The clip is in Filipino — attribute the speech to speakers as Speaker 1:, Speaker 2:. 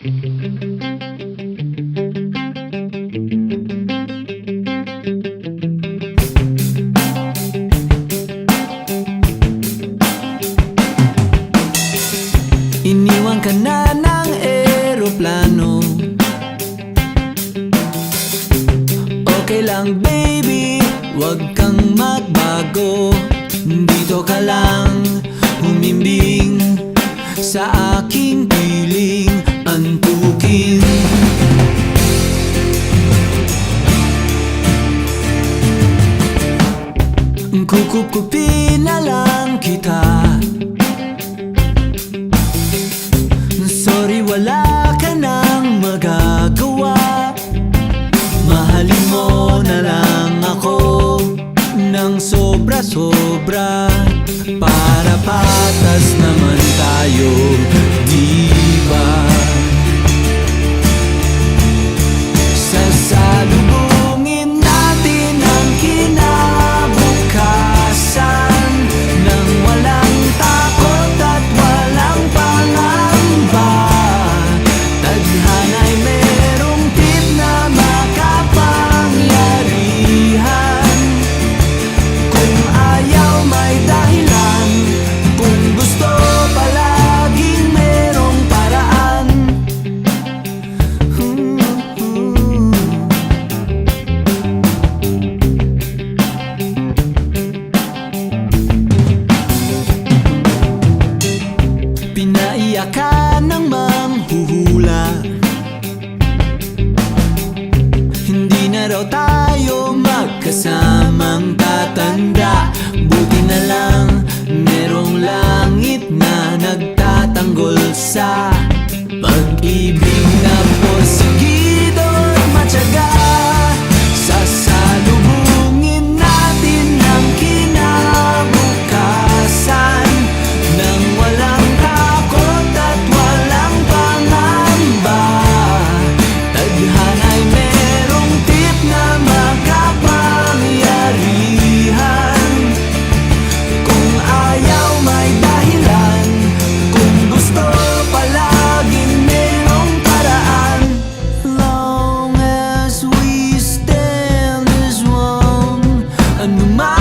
Speaker 1: Iniwan ka na ng eroplano. Okay lang baby, wag kang magbago. Dito ka lang humimbing sa aking piling antukin. Kukupkupin na lang kita. Sorry, wala ka nang magagawa. Mahalin mo na lang ako ng sobra-sobra, para patas naman tayo, di ba? Sasalubungin natin ang kinabukasan nang walang takot at walang pangamba. Tadhana'y merong tip na makapangyarihan. Kung ayaw may dahilan, kung gusto palaging merong paraan. Pinaiyakan ng manghuhula, hindi na raw tayo magkasamang tatanda. Buti na lang merong langit na nagtatanggol sa pag-ibig na porsigido at matyaga. Sasalubungin natin ang kinabukasan nang walang takot at walang pangamba. Tadhana'y merong tip na makapangyarihan. Kung ayaw may dahilan, kung gusto palaging merong paraan. Long as we stand as one, anuman